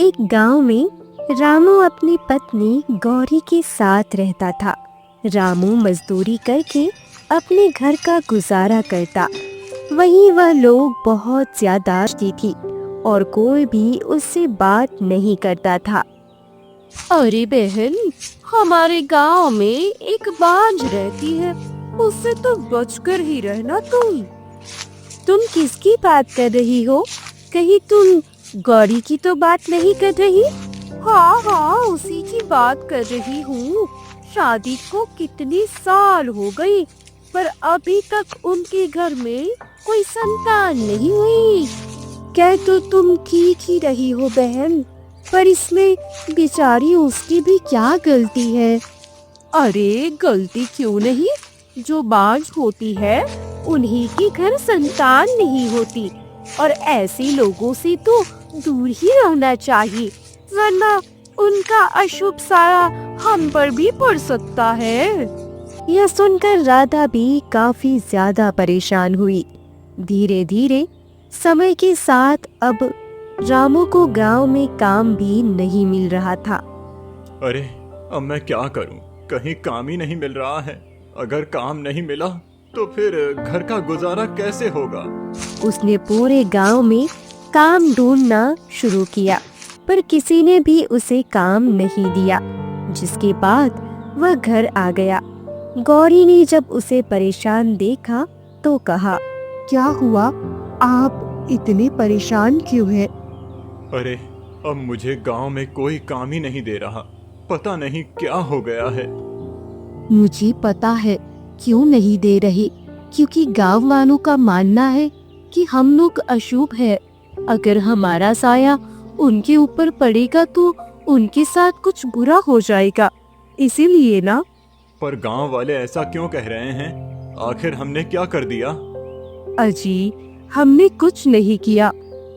एक गांव में रामू अपनी पत्नी गौरी के साथ रहता था। रामू मजदूरी करके अपने घर का गुजारा करता। वहीं वह लोग बहुत ज्यादा थी और कोई भी उससे बात नहीं करता था। अरे बहन, हमारे गांव में एक बांझ रहती है, उससे तो बचकर ही रहना तुम किसकी बात कर रही हो? कहीं तुम गौरी की तो बात नहीं कर रही? हाँ हाँ, उसी की बात कर रही हूँ। शादी को कितने साल हो गए, पर अभी तक उनके घर में कोई संतान नहीं हुई। क्या तो तुम ठीक ही रही हो बहन, पर इसमें बेचारी उसकी भी क्या गलती है? अरे गलती क्यों नहीं, जो बांझ होती है उन्हीं के घर संतान नहीं होती, और ऐसे लोगों से तो दूर ही रहना चाहिए, वरना उनका अशुभ साया हम पर भी पड़ सकता है। यह सुनकर राधा भी काफी ज्यादा परेशान हुई। धीरे धीरे समय के साथ अब रामू को गांव में काम भी नहीं मिल रहा था। अरे अब मैं क्या करूं? कहीं काम ही नहीं मिल रहा है। अगर काम नहीं मिला तो फिर घर का गुजारा कैसे होगा? उसने पूरे गांव में काम ढूंढना शुरू किया, पर किसी ने भी उसे काम नहीं दिया। जिसके बाद वह घर आ गया। गौरी ने जब उसे परेशान देखा तो कहा, क्या हुआ? आप इतने परेशान क्यों हैं? अरे अब मुझे गांव में कोई काम ही नहीं दे रहा। पता नहीं क्या हो गया है। मुझे पता है क्यों नहीं दे रहे, क्योंकि गांव वालों का मानना है कि हम लोग अशुभ है। अगर हमारा साया उनके ऊपर पड़ेगा तो उनके साथ कुछ बुरा हो जाएगा, इसीलिए ना। पर गांव वाले ऐसा क्यों कह रहे हैं? आखिर हमने क्या कर दिया? अजी, हमने कुछ नहीं किया,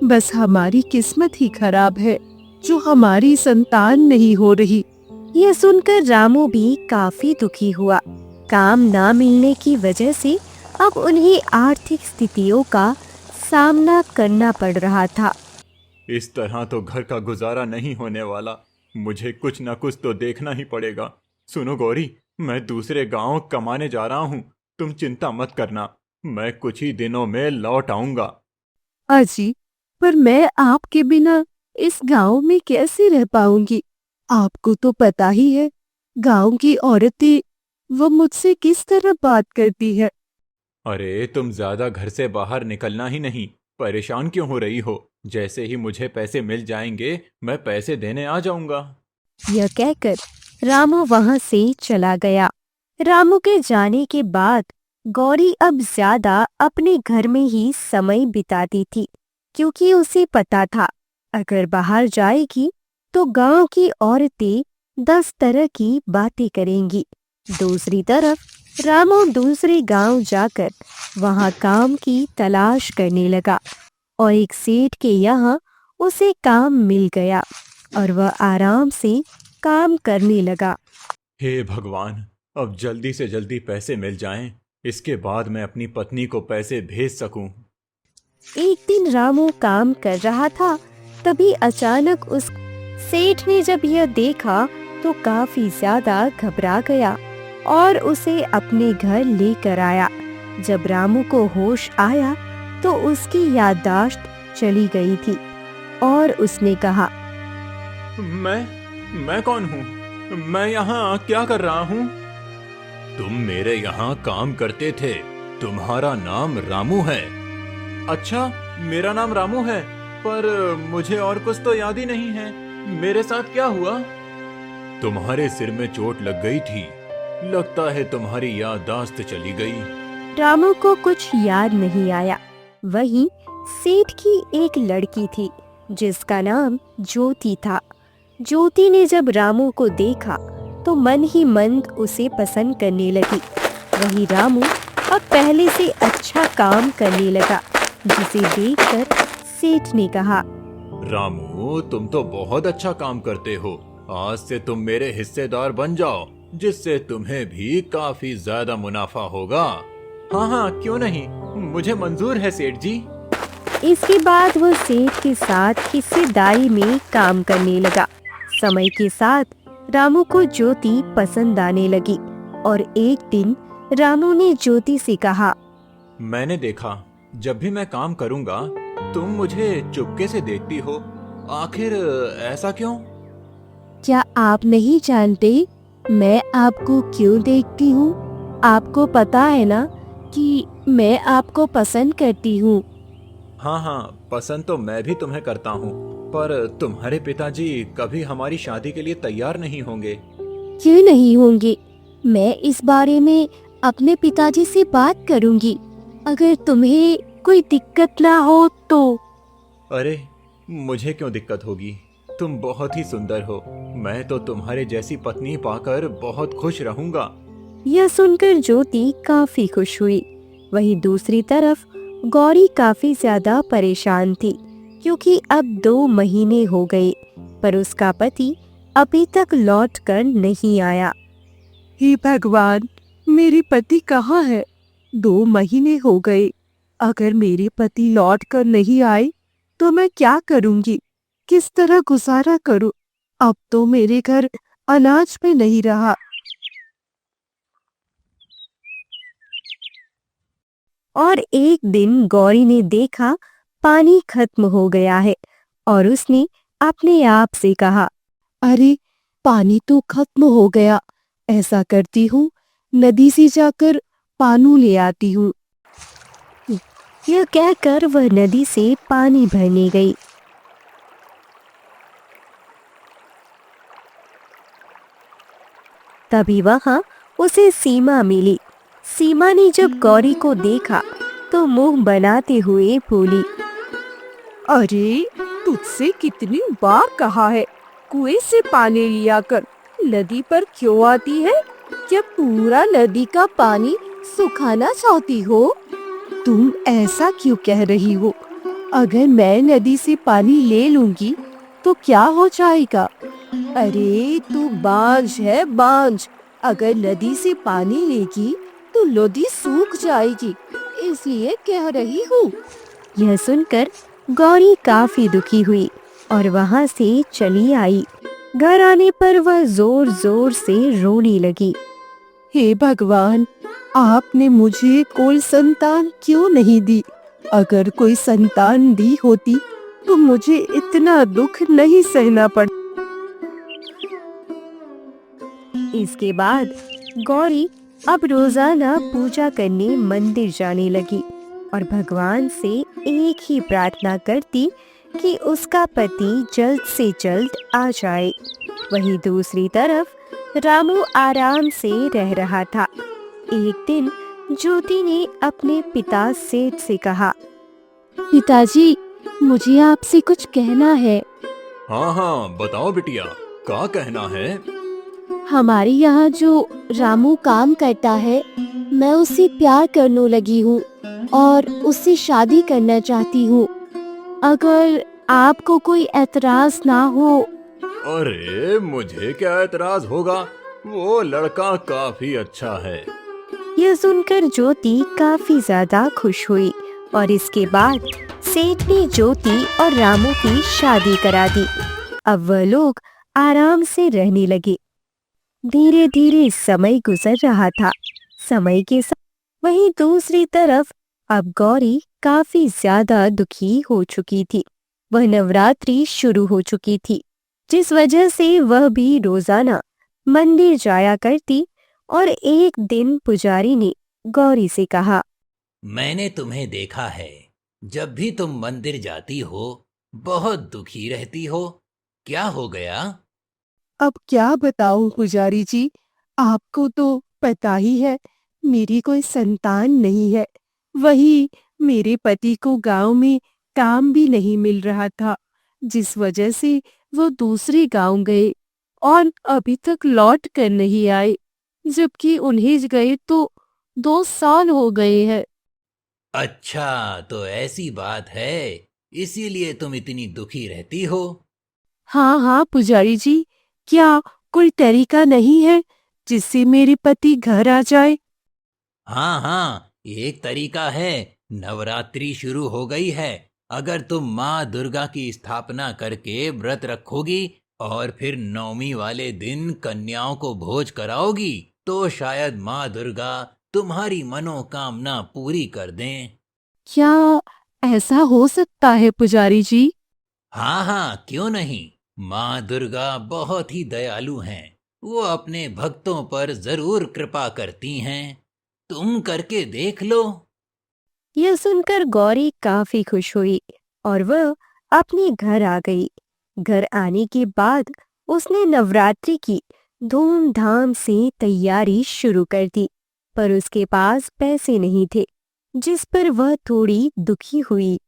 बस हमारी किस्मत ही खराब है जो हमारी संतान नहीं हो रही। यह सुनकर रामू भी काफी दुखी हुआ। काम ना मिलने की वजह से अब उन्हें आर्थिक स्थितियों का सामना करना पड़ रहा था। इस तरह तो घर का गुजारा नहीं होने वाला। मुझे कुछ न कुछ तो देखना ही पड़ेगा। सुनो गौरी, मैं दूसरे गांव कमाने जा रहा हूँ। तुम चिंता मत करना, मैं कुछ ही दिनों में लौट आऊंगा। अजी, पर मैं आपके बिना इस गांव में कैसे रह पाऊंगी? आपको तो पता ही है, गांव की औरतें वो मुझसे किस तरह बात करती है। अरे तुम ज्यादा घर से बाहर निकलना ही नहीं। परेशान क्यों हो रही हो? जैसे ही मुझे पैसे मिल जाएंगे मैं पैसे देने आ जाऊंगा। यह कहकर रामू वहां से चला गया। रामू के जाने के बाद गौरी अब ज्यादा अपने घर में ही समय बिताती थी, क्योंकि उसे पता था अगर बाहर जाएगी तो गांव की औरतें 10 तरह की बातें करेंगी। दूसरी तरफ रामू दूसरे गांव जाकर वहां काम की तलाश करने लगा और एक सेठ के यहाँ उसे काम मिल गया और वह आराम से काम करने लगा। हे भगवान, अब जल्दी से जल्दी पैसे मिल जाएं, इसके बाद मैं अपनी पत्नी को पैसे भेज सकूं। एक दिन रामू काम कर रहा था, तभी अचानक उस सेठ ने जब यह देखा तो काफी ज्यादा घबरा गया और उसे अपने घर लेकर आया। जब रामू को होश आया तो उसकी याददाश्त चली गई थी और उसने कहा, मैं कौन हूँ? मैं यहाँ क्या कर रहा हूँ? तुम मेरे यहाँ काम करते थे। तुम्हारा नाम रामू है? अच्छा, मेरा नाम रामू है, पर मुझे और कुछ तो याद ही नहीं है। मेरे साथ क्या हुआ? तुम्हारे सिर में चोट लग गई थी। लगता है तुम्हारी याददाश्त चली गई। रामू को कुछ याद नहीं आया। वहीं सेठ की एक लड़की थी जिसका नाम ज्योति था। ज्योति ने जब रामू को देखा तो मन ही मन उसे पसंद करने लगी। वही रामू अब पहले से अच्छा काम करने लगा, जिसे देखकर सेठ ने कहा, रामू, तुम तो बहुत अच्छा काम करते हो। आज से तुम मेरे हिस्सेदार बन जाओ, जिससे तुम्हें भी काफी ज्यादा मुनाफा होगा। हाँ हाँ, क्यों नहीं, मुझे मंजूर है सेठ जी। इसके बाद वह सेठ के साथ हिस्सेदारी में काम करने लगा। समय के साथ रामू को ज्योति पसंद आने लगी और एक दिन रामू ने ज्योति से कहा, मैंने देखा जब भी मैं काम करूंगा तुम मुझे चुपके से देखती हो, आखिर ऐसा क्यों? क्या आप नहीं जानते मैं आपको क्यों देखती हूँ? आपको पता है ना कि मैं आपको पसंद करती हूँ। हाँ हाँ, पसंद तो मैं भी तुम्हें करता हूँ, पर तुम्हारे पिताजी कभी हमारी शादी के लिए तैयार नहीं होंगे। क्यों नहीं होंगे? मैं इस बारे में अपने पिताजी से बात करूंगी। अगर तुम्हें कोई दिक्कत ना हो तो। अरे मुझे क्यों दिक्कत होगी? तुम बहुत ही सुंदर हो, मैं तो तुम्हारे जैसी पत्नी पाकर बहुत खुश रहूंगा। यह सुनकर ज्योति काफी खुश हुई। वहीं दूसरी तरफ गौरी काफी ज्यादा परेशान थी, क्योंकि अब 2 महीने हो गए पर उसका पति अभी तक लौट कर नहीं आया। हे भगवान, मेरे पति कहाँ है? 2 महीने हो गए। अगर मेरे पति लौट कर नहीं आए तो मैं क्या करूंगी? किस तरह गुजारा करूं? अब तो मेरे घर अनाज में नहीं रहा। और एक दिन गौरी ने देखा पानी खत्म हो गया है और उसने अपने आप से कहा, अरे, पानी तो खत्म हो गया। ऐसा करती हूँ, नदी से जाकर पानी ले आती हूँ। यह कहकर वह नदी से पानी भरने गई। तभी वहां उसे सीमा मिली। सीमा ने जब गौरी को देखा तो मुंह बनाते हुए बोली, अरे, तुझसे कितनी बार कहा है कुएं से पानी लिया कर, नदी पर क्यों आती है? क्या पूरा नदी का पानी सुखाना चाहती हो? तुम ऐसा क्यों कह रही हो? अगर मैं नदी से पानी ले लूंगी तो क्या हो जाएगा? अरे, तू बांझ है, बांझ। अगर नदी से पानी लेगी तो नदी सूख जाएगी, इसलिए कह रही हूँ। यह सुनकर गौरी काफी दुखी हुई और वहां से चली आई। घर आने पर वह जोर जोर से रोने लगी। हे भगवान, आपने मुझे कोई संतान क्यों नहीं दी? अगर कोई संतान दी होती तो मुझे इतना दुख नहीं सहना पड़ता। इसके बाद गौरी अब रोजाना पूजा करने मंदिर जाने लगी और भगवान से एक ही प्रार्थना करती कि उसका पति जल्द से जल्द आ जाए। वहीं दूसरी तरफ रामू आराम से रह रहा था। एक दिन ज्योति ने अपने पिता सेठ से कहा, पिताजी, मुझे आपसे कुछ कहना है। हाँ हाँ, बताओ बिटिया, क्या कहना है? हमारे यहाँ जो रामू काम करता है, मैं उससे प्यार करने लगी हूँ और उससे शादी करना चाहती हूँ। अगर आपको कोई एतराज ना हो। अरे मुझे क्या एतराज होगा, वो लड़का काफी अच्छा है। यह सुनकर ज्योति काफी ज्यादा खुश हुई और इसके बाद सेठ ने ज्योति और रामू की शादी करा दी। अब वह लोग आराम से रहने लगे। धीरे धीरे समय गुजर रहा था। समय के साथ वहीं दूसरी तरफ अब गौरी काफी ज्यादा दुखी हो चुकी थी। वह नवरात्रि शुरू हो चुकी थी, जिस वजह से वह भी रोजाना मंदिर जाया करती। और एक दिन पुजारी ने गौरी से कहा, मैंने तुम्हें देखा है, जब भी तुम मंदिर जाती हो बहुत दुखी रहती हो। क्या हो गया? अब क्या बताऊं पुजारी जी, आपको तो पता ही है मेरी कोई संतान नहीं है। वही मेरे पति को गांव में काम भी नहीं मिल रहा था, जिस वजह से वो दूसरे गांव गए और अभी तक लौट कर नहीं आए, जबकि उन्हें गए तो 2 साल हो गए हैं। अच्छा, तो ऐसी बात है, इसीलिए तुम इतनी दुखी रहती हो। हाँ हाँ पुजारी जी, क्या कोई तरीका नहीं है जिससे मेरे पति घर आ जाए? हाँ हाँ, एक तरीका है। नवरात्रि शुरू हो गई है, अगर तुम माँ दुर्गा की स्थापना करके व्रत रखोगी और फिर नवमी वाले दिन कन्याओं को भोज कराओगी तो शायद माँ दुर्गा तुम्हारी मनोकामना पूरी कर दें। क्या ऐसा हो सकता है पुजारी जी? हाँ हाँ, क्यों नहीं। माँ दुर्गा बहुत ही दयालु हैं। वो अपने भक्तों पर जरूर कृपा करती हैं। तुम करके देख लो। यह सुनकर गौरी काफी खुश हुई और वह अपने घर आ गई। घर आने के बाद उसने नवरात्रि की धूमधाम से तैयारी शुरू कर दी, पर उसके पास पैसे नहीं थे, जिस पर वह थोड़ी दुखी हुई।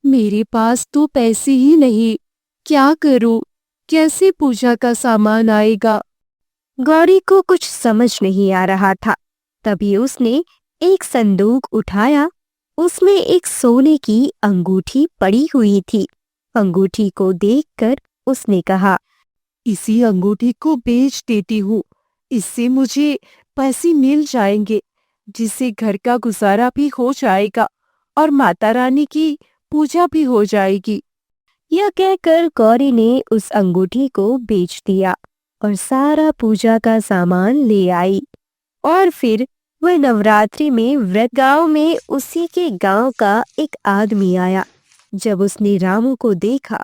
मेरे पास तो पैसे ही नहीं, क्या करूं? कैसे पूजा का सामान आएगा? गौरी को कुछ समझ नहीं आ रहा था। तभी उसने एक संदूक उठाया। उसमें एक सोने की अंगूठी पड़ी हुई थी। अंगूठी को देखकर उसने कहा, इसी अंगूठी को बेच देती हूँ। इससे मुझे पैसे मिल जाएंगे, जिससे घर का गुजारा भी हो जाएगा और माता रानी की पूजा भी हो जाएगी। यह कहकर गौरी ने उस अंगूठी को बेच दिया और सारा पूजा का सामान ले आई। और फिर वह नवरात्रि में व्रत गांव में उसी के गांव का एक आदमी आया। जब उसने रामू को देखा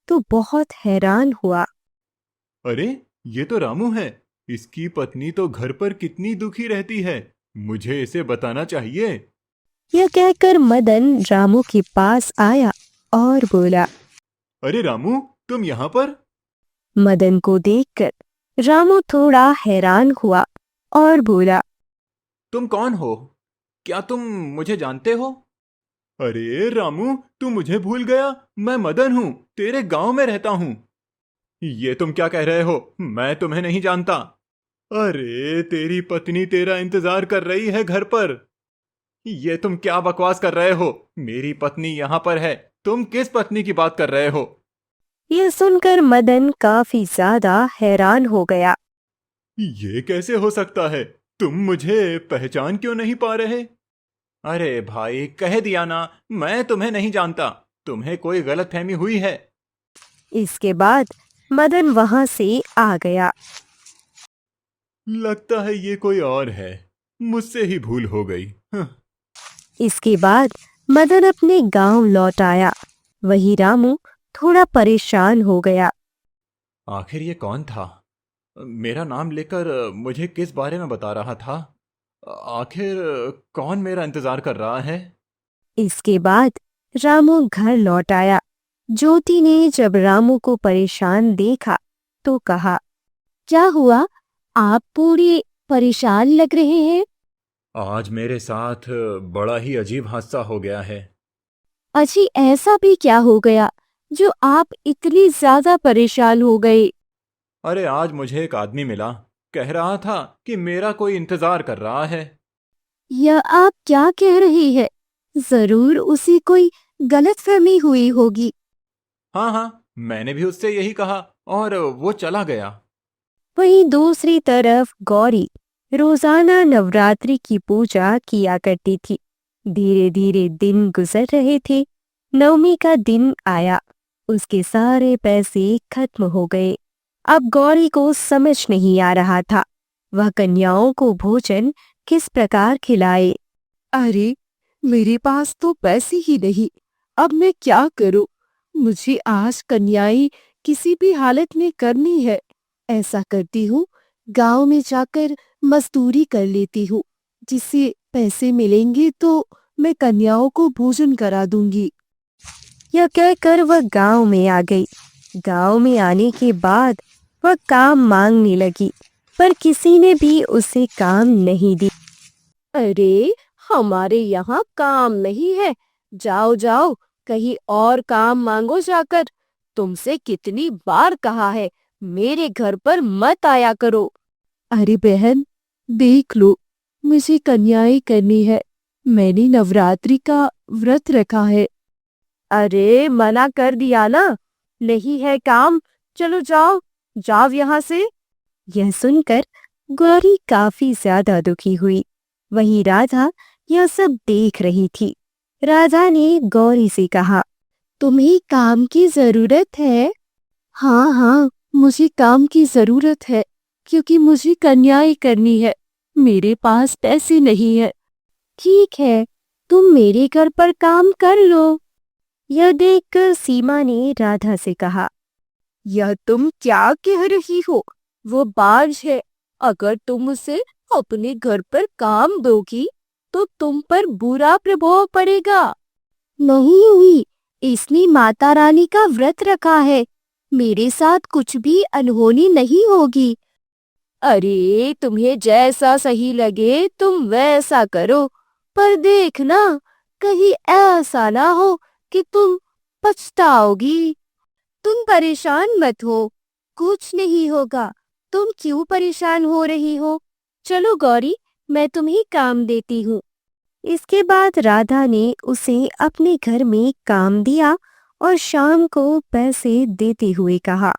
तो बहुत हैरान हुआ। अरे, ये तो रामू है। इसकी पत्नी तो घर पर कितनी दुखी रहती है। मुझे इसे बताना चाहिए। यह कहकर मदन रामू के पास आया और बोला। अरे रामू, तुम यहाँ पर? मदन को देखकर रामू थोड़ा हैरान हुआ और बोला, तुम कौन हो? क्या तुम मुझे जानते हो? अरे रामू, तू मुझे भूल गया। मैं मदन हूँ, तेरे गांव में रहता हूँ। ये तुम क्या कह रहे हो? मैं तुम्हें नहीं जानता। अरे, तेरी पत्नी तेरा इंतजार कर रही है घर पर। ये तुम क्या बकवास कर रहे हो? मेरी पत्नी यहाँ पर है। तुम किस पत्नी की बात कर रहे हो? यह सुनकर मदन काफी ज्यादा हैरान हो गया। ये कैसे हो सकता है? तुम मुझे पहचान क्यों नहीं पा रहे? अरे भाई, कह दिया ना, मैं तुम्हें नहीं जानता। तुम्हें कोई गलतफहमी हुई है। इसके बाद मदन वहां से आ गया। लगता है ये कोई और है। मुझसे ही भूल हो गई। इसके बाद मदन अपने गांव लौट आया। वही रामू थोड़ा परेशान हो गया। आखिर ये कौन था? मेरा नाम लेकर मुझे किस बारे में बता रहा था? आखिर कौन मेरा इंतजार कर रहा है? इसके बाद रामू घर लौट आया। ज्योति ने जब रामू को परेशान देखा तो कहा, क्या हुआ? आप पूरे परेशान लग रहे हैं। आज मेरे साथ बड़ा ही अजीब हादसा हो गया है। अजी, ऐसा भी क्या हो गया जो आप इतनी ज्यादा परेशान हो गए? अरे, आज मुझे एक आदमी मिला। कह रहा था कि मेरा कोई इंतजार कर रहा है। यह आप क्या कह रही है? जरूर उसी कोई गलतफहमी हुई होगी। हाँ हाँ, मैंने भी उससे यही कहा और वो चला गया। वहीं दूसरी तरफ गौरी रोजाना नवरात्रि की पूजा किया करती थी। धीरे धीरे दिन गुजर रहे थे। नवमी का दिन आया। उसके सारे पैसे खत्म हो गए। अब गौरी को समझ नहीं आ रहा था वह कन्याओं को भोजन किस प्रकार खिलाए। अरे, मेरे पास तो पैसे ही नहीं। अब मैं क्या करूं? मुझे आज कन्याई किसी भी हालत में करनी है। ऐसा करती हूँ, गांव में जाकर मजदूरी कर लेती हूँ। जिससे पैसे मिलेंगे तो मैं कन्याओं को भोजन करा दूंगी। यह कहकर वह गांव में आ गई। गांव में आने के बाद वह काम मांगने लगी, पर किसी ने भी उसे काम नहीं दी। अरे, हमारे यहाँ काम नहीं है। जाओ जाओ, कहीं और काम मांगो जाकर। तुमसे कितनी बार कहा है, मेरे घर पर मत आया करो। अरे बहन, देख लो, मुझे कन्याई करनी है। मैंने नवरात्रि का व्रत रखा है। अरे, मना कर दिया ना, नहीं है काम। चलो जाओ, जाओ यहाँ से। यह सुनकर गौरी काफी ज्यादा दुखी हुई। वहीं राधा यह सब देख रही थी। राधा ने गौरी से कहा, तुम्हें काम की जरूरत है? हाँ हाँ, मुझे काम की जरूरत है क्योंकि मुझे कन्याएं करनी है। मेरे पास पैसे नहीं है। ठीक है, तुम मेरे घर पर काम कर लो। यह देखकर सीमा ने राधा से कहा, यह तुम क्या कह रही हो? वो बाज है। अगर तुम उसे अपने घर पर काम दोगी तो तुम पर बुरा प्रभाव पड़ेगा। नहीं हुई, इसने माता रानी का व्रत रखा है। मेरे साथ कुछ भी अनहोनी नहीं होगी। अरे तुम्हें जैसा सही लगे तुम वैसा करो, पर देखना कहीं ऐसा ना हो कि तुम पछताओगी। तुम परेशान मत हो, कुछ नहीं होगा। तुम क्यों परेशान हो रही हो? चलो गौरी, मैं तुम्हें काम देती हूँ। इसके बाद राधा ने उसे अपने घर में काम दिया और शाम को पैसे देते हुए कहा,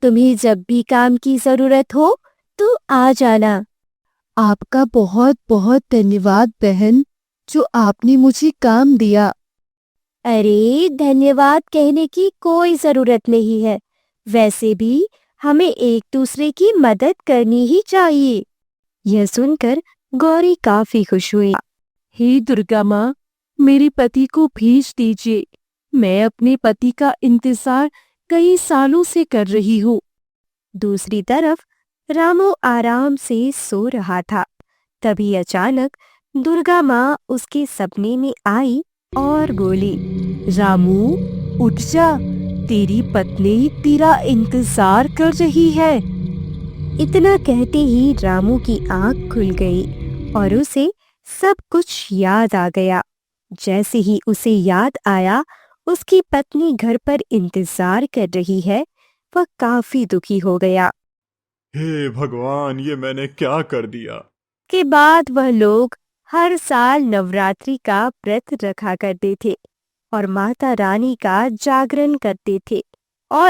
तुम्हें जब भी काम की जरूरत हो तो आ जाना। आपका बहुत बहुत धन्यवाद बहन, जो आपने मुझे काम दिया। अरे धन्यवाद कहने की कोई जरूरत नहीं है। वैसे भी हमें एक दूसरे की मदद करनी ही चाहिए। यह सुनकर गौरी काफी खुश हुई। हे दुर्गा माँ, मेरे पति को भेज दीजिए। मैं अपने पति का इंतजार कई सालों से कर रही हूँ। दूसरी तरफ रामू आराम से सो रहा था। तभी अचानक दुर्गा माँ उसके सपने में आई और बोली, रामू उठ जा, तेरी पत्नी तेरा इंतजार कर रही है। इतना कहते ही रामू की आंख खुल गई और उसे सब कुछ याद आ गया। जैसे ही उसे याद आया उसकी पत्नी घर पर इंतजार कर रही है, वह काफी दुखी हो गया। हे भगवान, ये मैंने क्या कर दिया। के बाद वह लोग हर साल नवरात्रि का व्रत रखा करते थे और माता रानी का जागरण करते थे।